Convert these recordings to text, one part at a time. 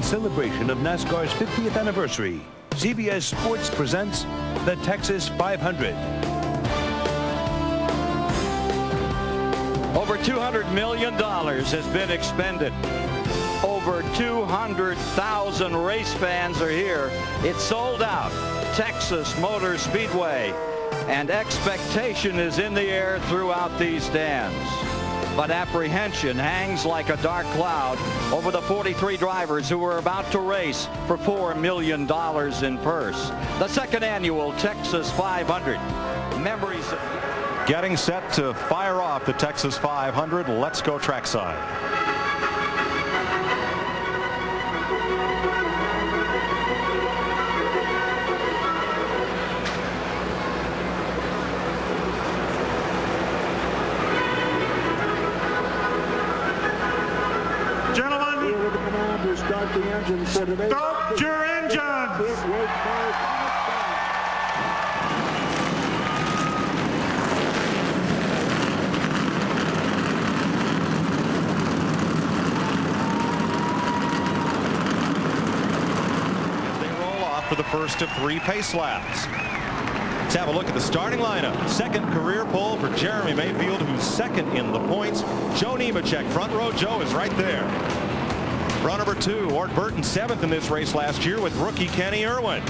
In celebration of NASCAR's 50th anniversary, CBS Sports presents the Texas 500. Over $200 million has been expended. Over 200,000 race fans are here. It's sold out. Texas Motor Speedway. And expectation is in the air throughout these stands. But apprehension hangs like a dark cloud over the 43 drivers who are about to race for $4 million in purse. The second annual Texas 500. Memories. Getting set to fire off the Texas 500. Let's go trackside. Start the engine for today. Start your engines! They roll off for the first of 3 pace laps. Let's have a look at the starting lineup. Second career pole for Jeremy Mayfield, who's second in the points. Joe Nemechek, front row Joe, is right there. Row number 2, Ord Burton, 7th in this race last year with rookie Kenny Irwin.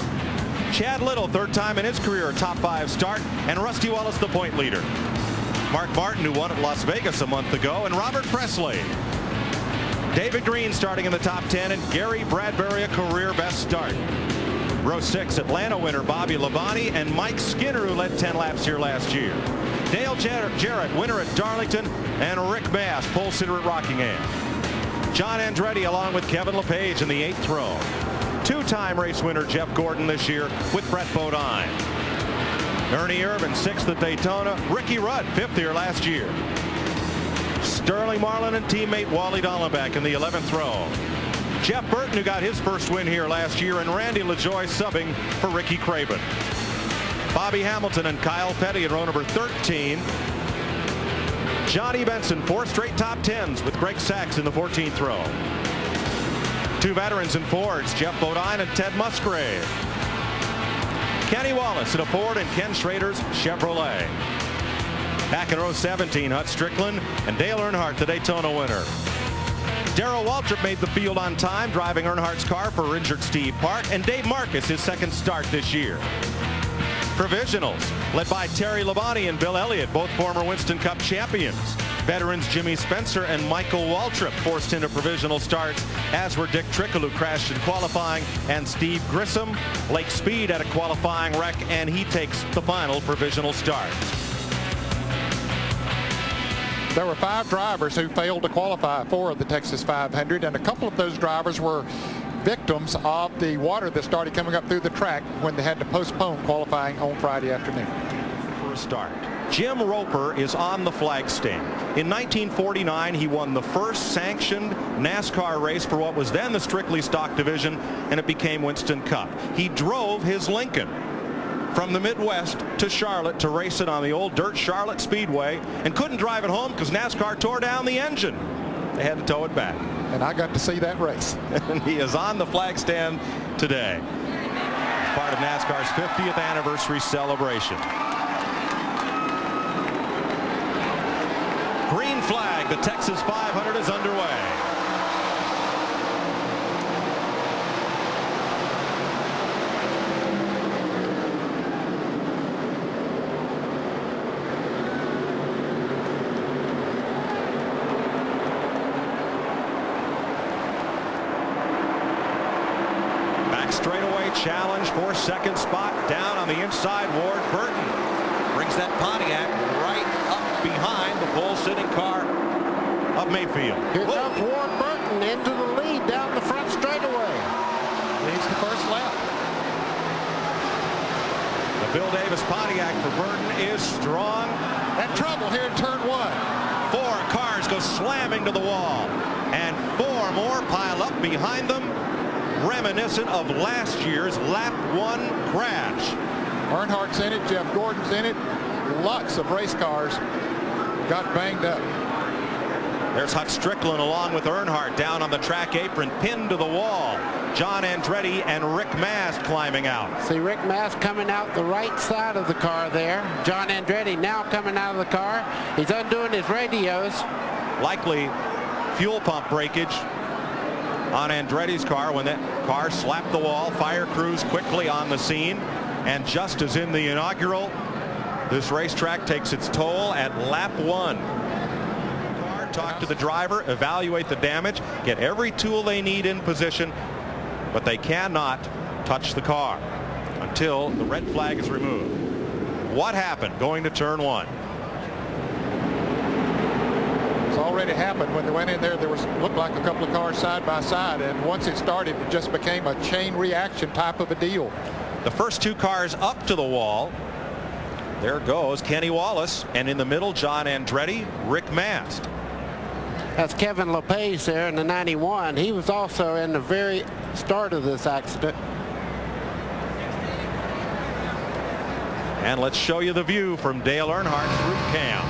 Chad Little, 3rd time in his career, a top 5 start, and Rusty Wallace, the point leader. Mark Martin, who won at Las Vegas a month ago, and Robert Pressley. David Green starting in the top 10, and Gary Bradbury, a career best start. Row 6, Atlanta winner Bobby Labonte, and Mike Skinner, who led 10 laps here last year. Dale Jarrett, winner at Darlington, and Rick Mast, pole sitter at Rockingham. John Andretti along with Kevin LePage in the 8th row. 2-time race winner Jeff Gordon this year with Brett Bodine. Ernie Irvin, 6th at Daytona. Ricky Rudd, 5th here last year. Sterling Marlin and teammate Wally Dallenbach in the 11th row. Jeff Burton, who got his first win here last year, and Randy LaJoie subbing for Ricky Craven. Bobby Hamilton and Kyle Petty in row number 13. Johnny Benson, 4 straight top 10s with Greg Sachs in the 14th row. 2 veterans in Fords, Jeff Bodine and Ted Musgrave. Kenny Wallace in a Ford and Ken Schrader's Chevrolet. Back in row 17, Hut Strickland and Dale Earnhardt, the Daytona winner. Darrell Waltrip made the field on time, driving Earnhardt's car for injured Steve Park, and Dave Marcis, his 2nd start this year. Provisionals, led by Terry Labonte and Bill Elliott, both former Winston Cup champions. Veterans Jimmy Spencer and Michael Waltrip forced into provisional starts, as were Dick Trickle, who crashed in qualifying, and Steve Grissom. Lake Speed had a qualifying wreck, and he takes the final provisional start. There were 5 drivers who failed to qualify for the Texas 500, and a couple of those drivers were victims of the water that started coming up through the track when they had to postpone qualifying on Friday afternoon. For a start, Jim Roper is on the flag stand. In 1949, he won the first sanctioned NASCAR race for what was then the strictly stock division, and it became Winston Cup. He drove his Lincoln from the Midwest to Charlotte to race it on the old dirt Charlotte Speedway, and couldn't drive it home because NASCAR tore down the engine. They had to tow it back. And I got to see that race. And he is on the flag stand today. Part of NASCAR's 50th anniversary celebration. Green flag, the Texas 500 is underway. Straightaway challenge for 2nd spot down on the inside. Ward Burton brings that Pontiac right up behind the pole sitting car of Mayfield. Here comes Ward Burton into the lead down the front straightaway. Leads the first lap. The Bill Davis Pontiac for Burton is strong. And trouble here in turn 1. 4 cars go slamming to the wall, and 4 more pile up behind them, reminiscent of last year's lap 1 crash. Earnhardt's in it, Jeff Gordon's in it. Lots of race cars got banged up. There's Hut Strickland along with Earnhardt down on the track apron, pinned to the wall. John Andretti and Rick Mast climbing out. See Rick Mast coming out the right side of the car there. John Andretti now coming out of the car. He's undoing his radios. Likely fuel pump breakage on Andretti's car when that car slapped the wall. Fire crews quickly on the scene. And just as in the inaugural, this racetrack takes its toll at lap 1. Talk to the driver, evaluate the damage, get every tool they need in position, but they cannot touch the car until the red flag is removed. What happened going to turn 1? It's already happened. When they went in there, looked like a couple of cars side by side, and once it started, it just became a chain reaction type of a deal. The first 2 cars up to the wall. There goes Kenny Wallace, and in the middle, John Andretti, Rick Mast. That's Kevin LePage there in the 91. He was also in the very start of this accident. And let's show you the view from Dale Earnhardt's root cam.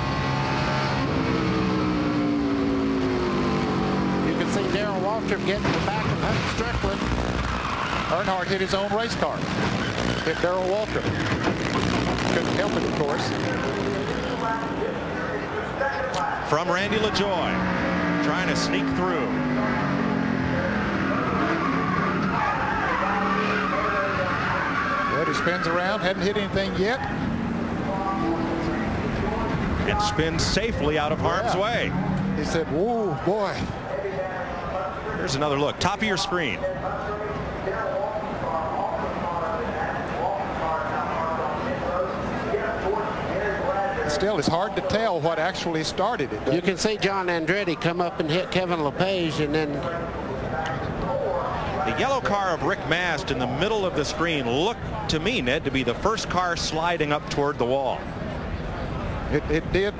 You can see Darrell Waltrip getting the back of Hut Strickland. Earnhardt hit his own race car. Hit Darrell Waltrip. Couldn't help it, of course. From Randy LaJoie, trying to sneak through. But he spins around, hadn't hit anything yet. And spins safely out of harm's way. He said, whoa, boy. Here's another look. Top of your screen. Still, it's hard to tell what actually started it. You can see John Andretti come up and hit Kevin LePage, and then the yellow car of Rick Mast in the middle of the screen looked to me, Ned, to be the first car sliding up toward the wall. It did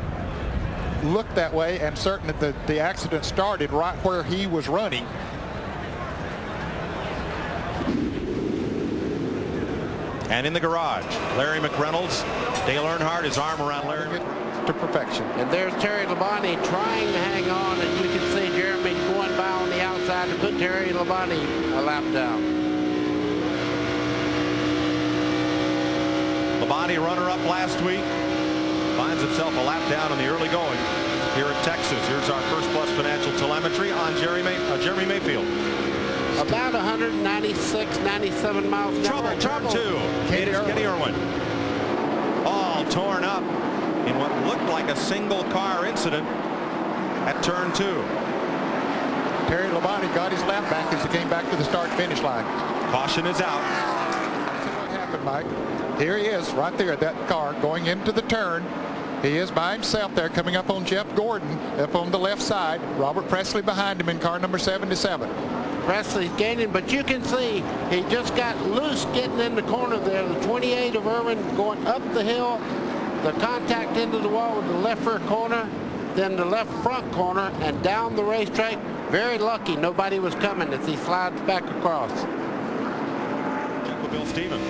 look that way, and certainly the accident started right where he was running. And in the garage, Larry McReynolds, Dale Earnhardt, his arm around Larry to perfection. And there's Terry Labonte trying to hang on, and you can see Jeremy going by on the outside to put Terry Labonte a lap down. Labonte, runner-up last week, finds himself a lap down in the early going here at Texas. Here's our First Plus Financial telemetry on Jeremy Mayfield. About 196, 97 miles an hour. Trouble, turn 2. It is Kenny Irwin. All torn up in what looked like a single car incident at turn 2. Terry Labonte got his lap back as he came back to the start-finish line. Caution is out. See what happened, Mike. Here he is right there, that car going into the turn. He is by himself there, coming up on Jeff Gordon up on the left side. Robert Pressley behind him in car number 77. Presley's gaining, but you can see he just got loose getting in the corner there. The 28 of Irwin going up the hill, the contact into the wall with the left rear corner, then the left front corner, and down the racetrack. Very lucky nobody was coming as he slides back across. Check with Bill Stevens.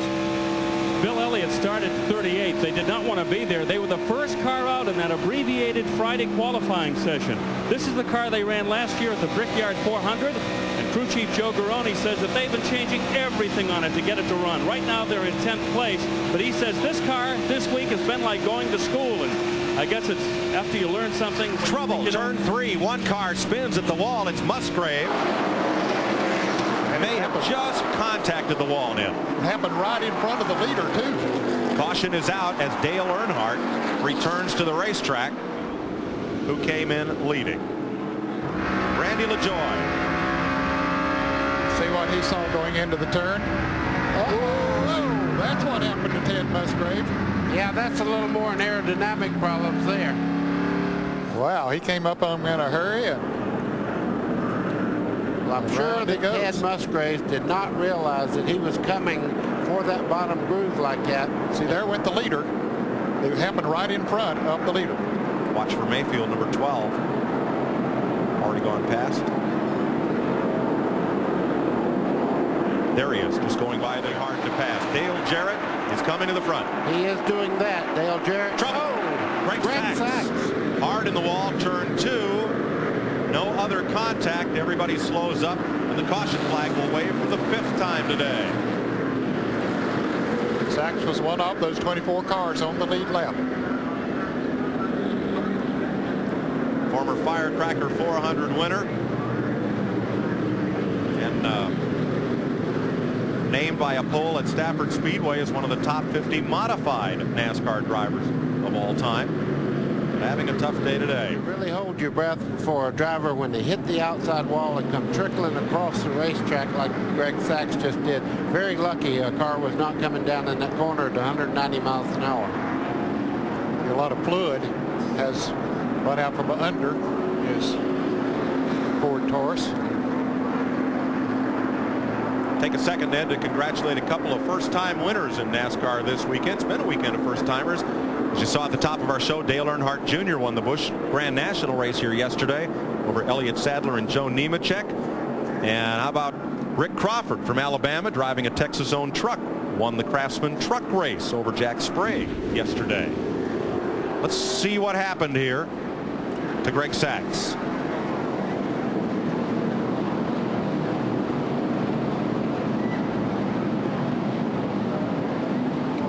Bill Elliott started 38th. They did not want to be there. They were the first car out in that abbreviated Friday qualifying session. This is the car they ran last year at the Brickyard 400. And crew chief Joe Garrone says that they've been changing everything on it to get it to run. Right now they're in 10th place. But he says this car this week has been like going to school. And I guess it's after you learn something. Trouble. Turn 3. One car spins at the wall. It's Musgrave. And they have just contacted the wall, Ned. It happened right in front of the leader, too. Caution is out as Dale Earnhardt returns to the racetrack, who came in leading. Randy LaJoie. See what he saw going into the turn? Oh, that's what happened to Ted Musgrave. Yeah, that's a little more an aerodynamic problems there. Wow, he came up on him in a hurry. And I'm sure that Ted Musgrave did not realize that he was coming for that bottom groove like that. See, there went the leader. It happened right in front of the leader. Watch for Mayfield, number 12. Already gone past. There he is, just going by the hard to pass. Dale Jarrett is coming to the front. He is doing that. Dale Jarrett. Trouble. Greg Sachs. Hard in the wall, turn 2. No other contact. Everybody slows up, and the caution flag will wave for the 5th time today. Sachs was one of those 24 cars on the lead lap. Former Firecracker 400 winner, and named by a poll at Stafford Speedway as one of the top 50 modified NASCAR drivers of all time. Having a tough day today. You really hold your breath for a driver when they hit the outside wall and come trickling across the racetrack like Greg Sachs just did. Very lucky a car was not coming down in that corner at 190 miles an hour. A lot of fluid has run out from under his Ford Taurus. Take a second then to congratulate a couple of first-time winners in NASCAR this weekend. It's been a weekend of first-timers. As you saw at the top of our show, Dale Earnhardt Jr. won the Busch Grand National race here yesterday over Elliott Sadler and Joe Nemechek. And how about Rick Crawford from Alabama, driving a Texas-owned truck, won the Craftsman truck race over Jack Sprague yesterday. Let's see what happened here to Greg Sachs.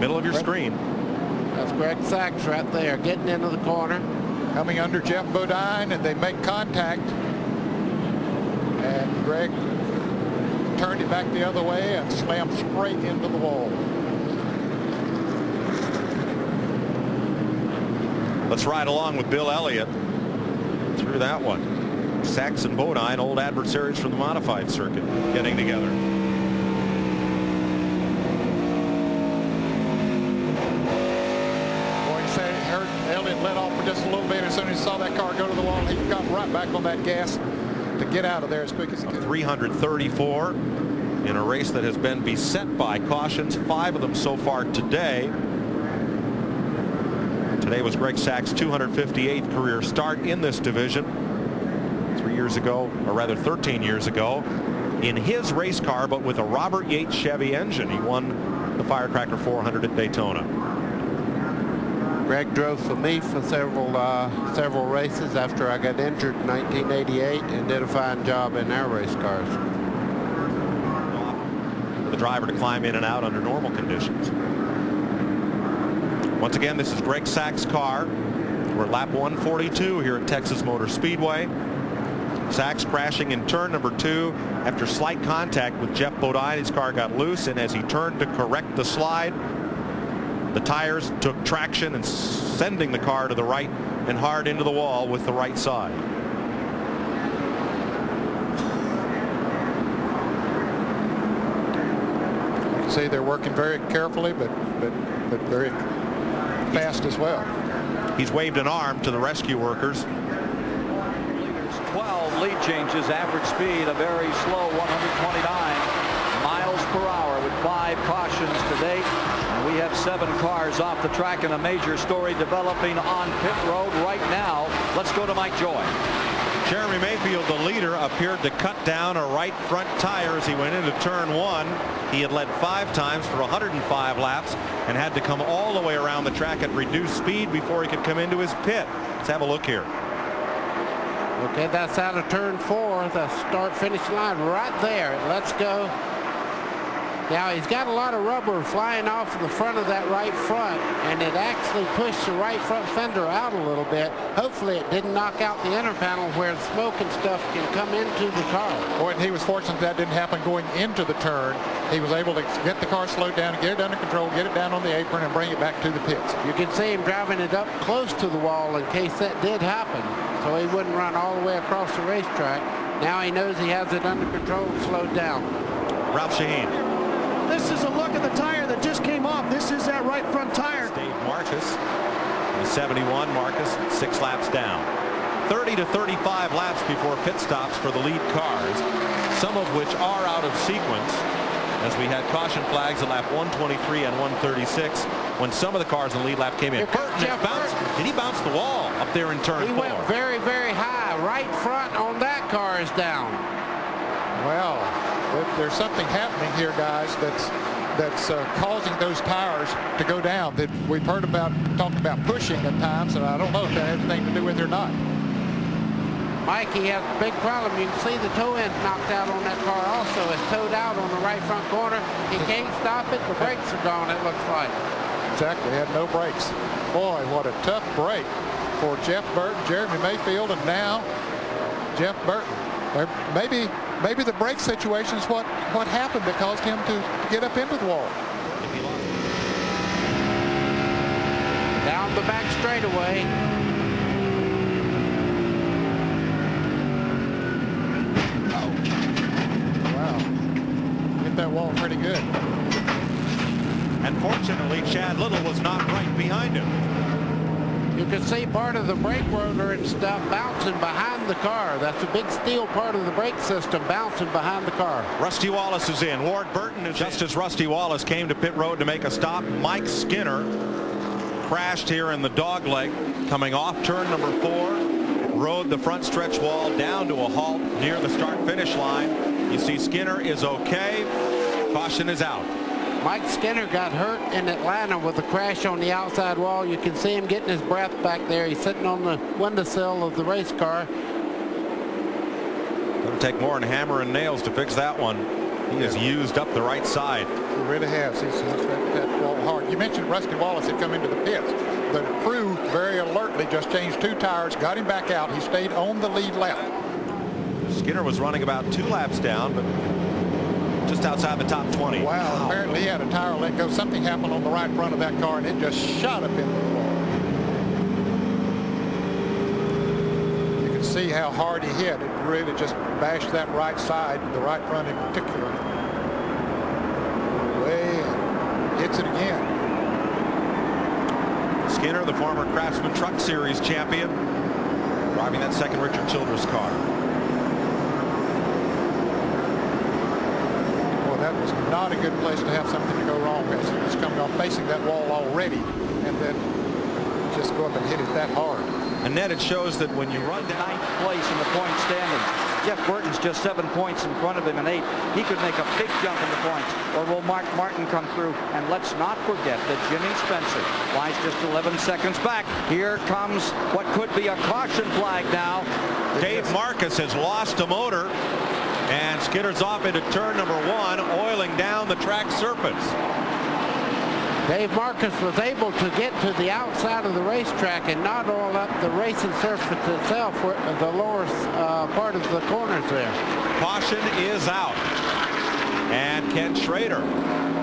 Middle of your screen. That's Greg Sachs right there, getting into the corner. Coming under Jeff Bodine, and they make contact. And Greg turned it back the other way and slammed straight into the wall. Let's ride along with Bill Elliott through that one. Sachs and Bodine, old adversaries from the modified circuit, getting together. Elliott let off for just a little bit. As soon as he saw that car go to the wall, he got right back on that gas to get out of there as quick as he could. 334 in a race that has been beset by cautions, 5 of them so far today. Today was Greg Sachs' 258th career start in this division. 3 years ago, or rather 13 years ago, in his race car, but with a Robert Yates Chevy engine. He won the Firecracker 400 at Daytona. Greg drove for me for several races after I got injured in 1988 and did a fine job in our race cars. For the driver to climb in and out under normal conditions. Once again, this is Greg Sachs' car. We're at lap 142 here at Texas Motor Speedway. Sachs crashing in turn number 2 after slight contact with Jeff Bodine. His car got loose, and as he turned to correct the slide, the tires took traction and sending the car to the right and hard into the wall with the right side. You can see they're working very carefully, but very fast as well. He's waved an arm to the rescue workers. 12 lead changes, average speed a very slow 129 miles per hour with 5 cautions to date. And we have 7 cars off the track, and a major story developing on pit road right now. Let's go to Mike Joy. Jeremy Mayfield, the leader, appeared to cut down a right front tire as he went into turn 1. He had led 5 times for 105 laps and had to come all the way around the track at reduced speed before he could come into his pit. Let's have a look here. Okay, that's out of turn 4, the start-finish line right there. Let's go. Now he's got a lot of rubber flying off the front of that right front, and it actually pushed the right front fender out a little bit. Hopefully it didn't knock out the inner panel where the smoke and stuff can come into the car. Boy, and he was fortunate that didn't happen going into the turn. He was able to get the car slowed down, get it under control, get it down on the apron, and bring it back to the pits. You can see him driving it up close to the wall in case that did happen, so he wouldn't run all the way across the racetrack. Now he knows he has it under control and slowed down. Ralph Shaheen. This is a look at the tire that just came off. This is that right front tire. Dave Marcis, the 71, Marcus 6 laps down. 30 to 35 laps before pit stops for the lead cars, some of which are out of sequence, as we had caution flags at lap 123 and 136 when some of the cars in the lead lap came in. Did he bounce the wall up there in turn 4? He went very, very high. Right front on that car is down. Well, there's something happening here, guys, that's causing those tires to go down. That we've talked about pushing at times, and I don't know if that has anything to do with it or not. Mike, he has a big problem. You can see the toe end knocked out on that car also. It's towed out on the right front corner. He can't stop it. The brakes are gone, it looks like. Exactly, had no brakes. Boy, what a tough break for Jeff Burton, Jeremy Mayfield, and now Jeff Burton. Maybe the brake situation is what happened that caused him to get up into the wall. Down the back straightaway. Wow, hit that wall pretty good. And fortunately, Chad Little was not right behind him. You can see part of the brake rotor and stuff bouncing behind the car. That's a big steel part of the brake system bouncing behind the car. Rusty Wallace is in. Ward Burton is just as Rusty Wallace came to pit road to make a stop. Mike Skinner crashed here in the dogleg coming off turn number 4. Rode the front stretch wall down to a halt near the start finish line. You see Skinner is okay. Caution is out. Mike Skinner got hurt in Atlanta with a crash on the outside wall. You can see him getting his breath back there. He's sitting on the windowsill of the race car. It'll take more than hammer and nails to fix that one. He has used up the right side. He really has. He's that wall hard. You mentioned Rusty Wallace had come into the pits. The crew very alertly just changed 2 tires, got him back out. He stayed on the lead lap. Skinner was running about 2 laps down, but just outside the top 20. Wow. Apparently he had a tire let go. Something happened on the right front of that car, and it just shot up into the wall. You can see how hard he hit. It really just bashed that right side, the right front in particular. Way hits it again. Skinner, the former Craftsman Truck Series champion, driving that second Richard Childress car. That was not a good place to have something to go wrong with. He was coming off facing that wall already, and then just go up and hit it that hard. And then it shows that when you run to 9th place in the point standings. Jeff Burton's just 7 points in front of him in 8th. He could make a big jump in the points. Or will Mark Martin come through? And let's not forget that Jimmy Spencer lies just 11 seconds back. Here comes what could be a caution flag now. Dave Marcis has lost a motor. And Skinner's off into turn number 1, oiling down the track surface. Dave Marcis was able to get to the outside of the racetrack and not oil up the racing surface itself, where the lower part of the corners there. Caution is out. And Ken Schrader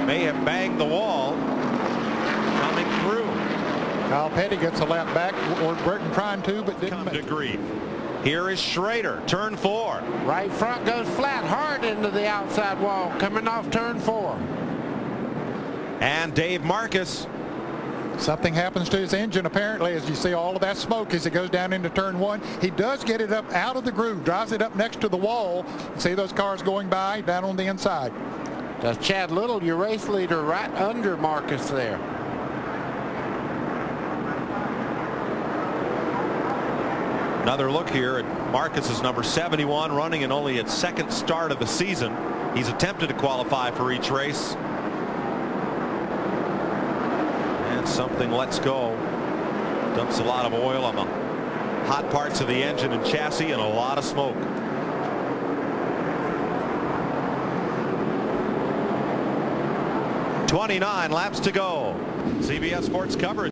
may have banged the wall coming through. Kyle Petty gets a lap back. Or Burton trying to, but didn't make it. Here is Schrader, turn 4. Right front goes flat hard into the outside wall coming off turn 4. And Dave Marcis. Something happens to his engine apparently as you see all of that smoke as it goes down into turn 1. He does get it up out of the groove, drives it up next to the wall. See those cars going by down on the inside. That's Chad Little, your race leader, right under Marcis there. Another look here at Marcus's number 71, running in only its 2nd start of the season. He's attempted to qualify for each race. And something lets go. Dumps a lot of oil on the hot parts of the engine and chassis and a lot of smoke. .29 laps to go. CBS Sports coverage.